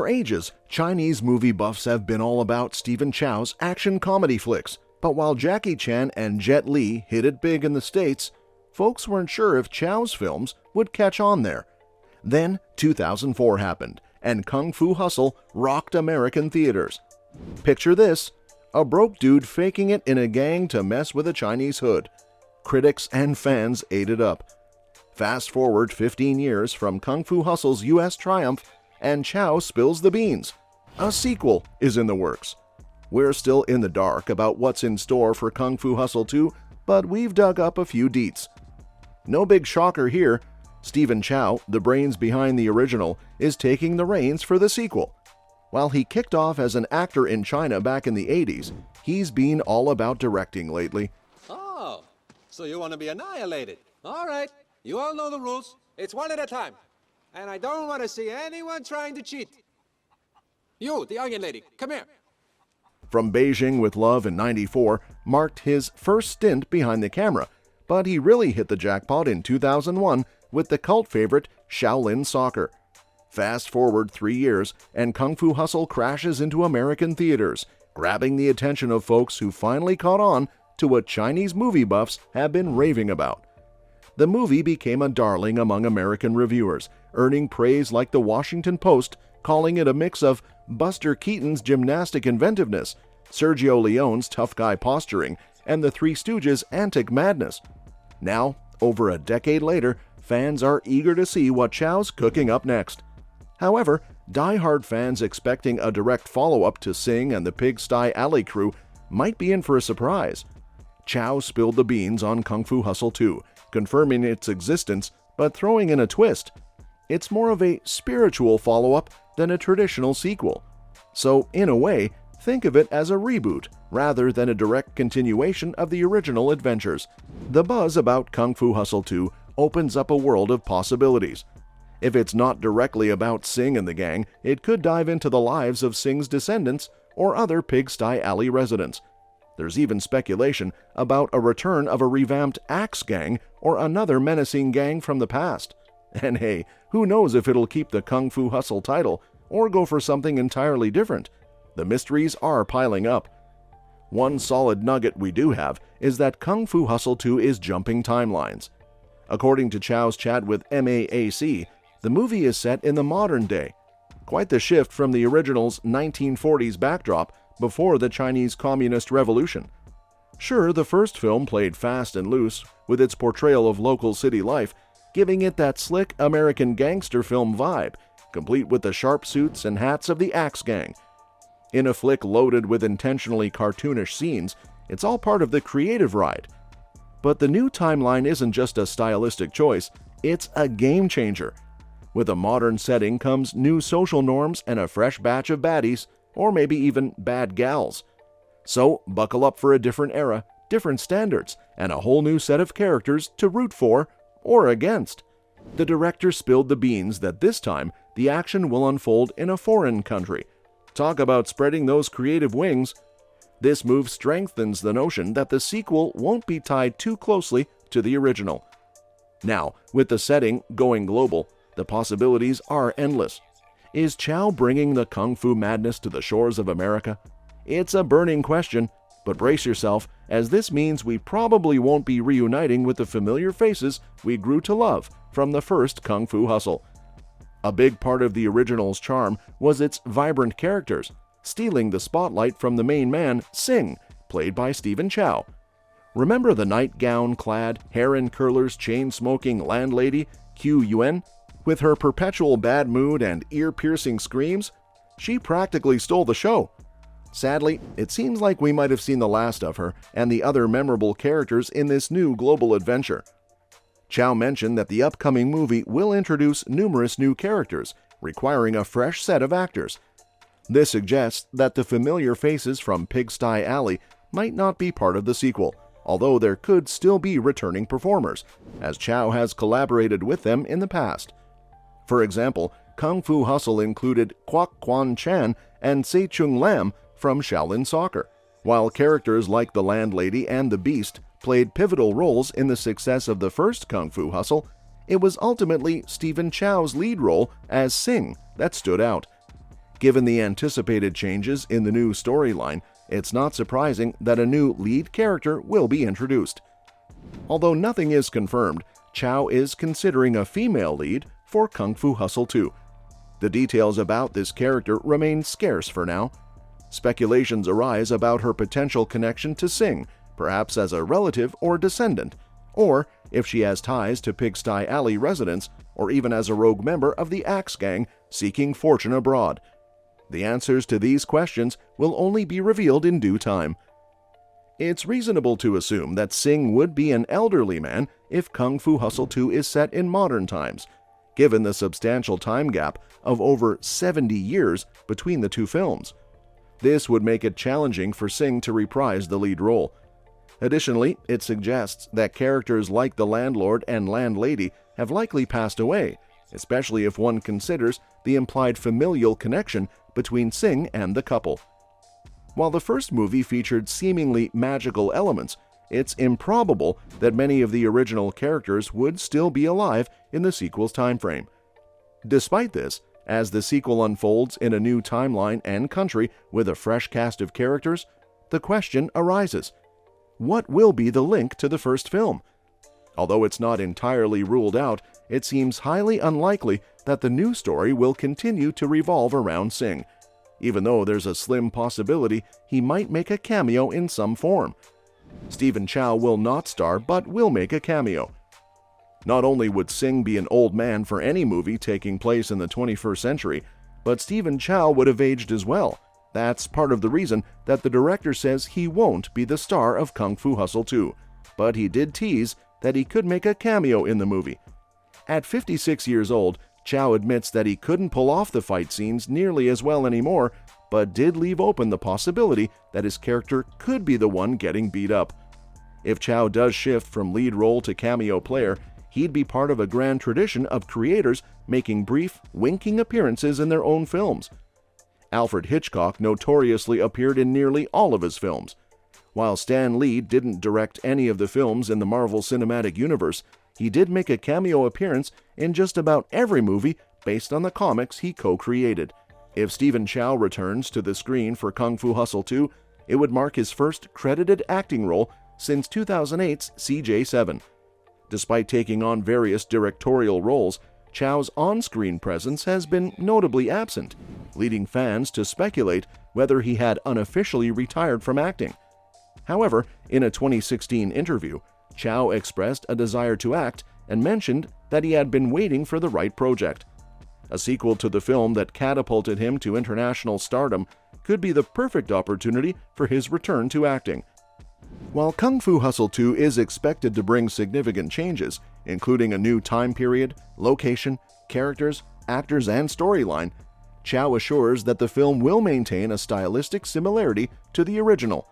For ages, Chinese movie buffs have been all about Stephen Chow's action comedy flicks, but while Jackie Chan and Jet Li hit it big in the States, folks weren't sure if Chow's films would catch on there. Then 2004 happened, and Kung Fu Hustle rocked American theaters. Picture this: a broke dude faking it in a gang to mess with a Chinese hood. Critics and fans ate it up. Fast forward 15 years from Kung Fu Hustle's US triumph, and Chow spills the beans. A sequel is in the works. We're still in the dark about what's in store for Kung Fu Hustle 2, but we've dug up a few deets. No big shocker here. Stephen Chow, the brains behind the original, is taking the reins for the sequel. While he kicked off as an actor in China back in the 80s, he's been all about directing lately. Oh, so you want to be annihilated. All right, you all know the rules. It's one at a time. And I don't want to see anyone trying to cheat. You, the onion lady, come here. From Beijing with Love in '94 marked his first stint behind the camera, but he really hit the jackpot in 2001 with the cult favorite Shaolin Soccer. Fast forward 3 years, and Kung Fu Hustle crashes into American theaters, grabbing the attention of folks who finally caught on to what Chinese movie buffs have been raving about. The movie became a darling among American reviewers, earning praise like the Washington Post, calling it a mix of Buster Keaton's gymnastic inventiveness, Sergio Leone's tough guy posturing, and the Three Stooges' antic madness. Now, over a decade later, fans are eager to see what Chow's cooking up next. However, die-hard fans expecting a direct follow-up to Sing and the Pigsty Alley crew might be in for a surprise. Chow spilled the beans on Kung Fu Hustle 2, confirming its existence but throwing in a twist. It's more of a spiritual follow-up than a traditional sequel. So, in a way, think of it as a reboot rather than a direct continuation of the original adventures. The buzz about Kung Fu Hustle 2 opens up a world of possibilities. If it's not directly about Sing and the gang, it could dive into the lives of Sing's descendants or other Pigsty Alley residents. There's even speculation about a return of a revamped Axe Gang or another menacing gang from the past. And hey, who knows if it'll keep the Kung Fu Hustle title or go for something entirely different. The mysteries are piling up. One solid nugget we do have is that Kung Fu Hustle 2 is jumping timelines. According to Chow's chat with MAAC, the movie is set in the modern day. Quite the shift from the original's 1940s backdrop before the Chinese Communist Revolution. Sure, the first film played fast and loose with its portrayal of local city life, giving it that slick American gangster film vibe, complete with the sharp suits and hats of the Axe Gang. In a flick loaded with intentionally cartoonish scenes, it's all part of the creative ride. But the new timeline isn't just a stylistic choice, it's a game changer. With a modern setting comes new social norms and a fresh batch of baddies, or maybe even bad gals. So buckle up for a different era, different standards, and a whole new set of characters to root for or against. The director spilled the beans that this time the action will unfold in a foreign country. Talk about spreading those creative wings. This move strengthens the notion that the sequel won't be tied too closely to the original. Now, with the setting going global, the possibilities are endless. Is Chow bringing the Kung Fu madness to the shores of America? It's a burning question, but brace yourself, as this means we probably won't be reuniting with the familiar faces we grew to love from the first Kung Fu Hustle. A big part of the original's charm was its vibrant characters, stealing the spotlight from the main man, Sing, played by Stephen Chow. Remember the nightgown-clad, hair-in-curlers, chain-smoking landlady, Yuen, with her perpetual bad mood and ear-piercing screams? She practically stole the show. Sadly, it seems like we might have seen the last of her and the other memorable characters in this new global adventure. Chow mentioned that the upcoming movie will introduce numerous new characters, requiring a fresh set of actors. This suggests that the familiar faces from Pigsty Alley might not be part of the sequel, although there could still be returning performers, as Chow has collaborated with them in the past. For example, Kung Fu Hustle included Kwok-kwan Chan and Sei-chung Lam from Shaolin Soccer, while characters like the Landlady and the Beast played pivotal roles in the success of the first Kung Fu Hustle. It was ultimately Stephen Chow's lead role as Sing that stood out. Given the anticipated changes in the new storyline, it's not surprising that a new lead character will be introduced. Although nothing is confirmed, Chow is considering a female lead for Kung Fu Hustle 2. The details about this character remain scarce for now. Speculations arise about her potential connection to Sing, perhaps as a relative or descendant, or if she has ties to Pigsty Alley residents, or even as a rogue member of the Axe Gang seeking fortune abroad. The answers to these questions will only be revealed in due time. It's reasonable to assume that Sing would be an elderly man if Kung Fu Hustle 2 is set in modern times, given the substantial time gap of over 70 years between the two films. This would make it challenging for Sing to reprise the lead role. Additionally, it suggests that characters like the landlord and landlady have likely passed away, especially if one considers the implied familial connection between Sing and the couple. While the first movie featured seemingly magical elements, it's improbable that many of the original characters would still be alive in the sequel's timeframe. Despite this, as the sequel unfolds in a new timeline and country with a fresh cast of characters, the question arises: what will be the link to the first film? Although it's not entirely ruled out, it seems highly unlikely that the new story will continue to revolve around Sing, even though there's a slim possibility he might make a cameo in some form. Stephen Chow will not star but will make a cameo. Not only would Sing be an old man for any movie taking place in the 21st century, but Stephen Chow would have aged as well. That's part of the reason that the director says he won't be the star of Kung Fu Hustle 2, but he did tease that he could make a cameo in the movie. At 56 years old, Chow admits that he couldn't pull off the fight scenes nearly as well anymore, but did leave open the possibility that his character could be the one getting beat up. If Chow does shift from lead role to cameo player, he'd be part of a grand tradition of creators making brief, winking appearances in their own films. Alfred Hitchcock notoriously appeared in nearly all of his films. While Stan Lee didn't direct any of the films in the Marvel Cinematic Universe, he did make a cameo appearance in just about every movie based on the comics he co-created. If Stephen Chow returns to the screen for Kung Fu Hustle 2, it would mark his first credited acting role since 2008's CJ7. Despite taking on various directorial roles, Chow's on-screen presence has been notably absent, leading fans to speculate whether he had unofficially retired from acting. However, in a 2016 interview, Chow expressed a desire to act and mentioned that he had been waiting for the right project. A sequel to the film that catapulted him to international stardom could be the perfect opportunity for his return to acting. While Kung Fu Hustle 2 is expected to bring significant changes, including a new time period, location, characters, actors, and storyline, Chow assures that the film will maintain a stylistic similarity to the original.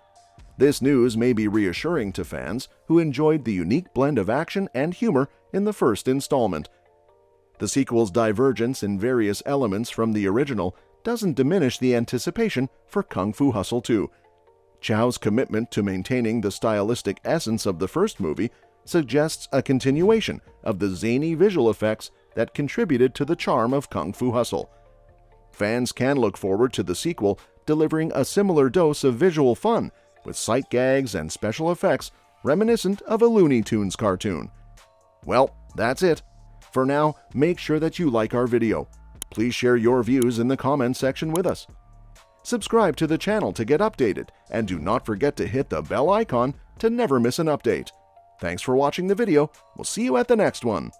This news may be reassuring to fans who enjoyed the unique blend of action and humor in the first installment. The sequel's divergence in various elements from the original doesn't diminish the anticipation for Kung Fu Hustle 2. Chow's commitment to maintaining the stylistic essence of the first movie suggests a continuation of the zany visual effects that contributed to the charm of Kung Fu Hustle. Fans can look forward to the sequel delivering a similar dose of visual fun, with sight gags and special effects reminiscent of a Looney Tunes cartoon. Well, that's it. For now, make sure that you like our video. Please share your views in the comments section with us. Subscribe to the channel to get updated, and do not forget to hit the bell icon to never miss an update. Thanks for watching the video. We'll see you at the next one.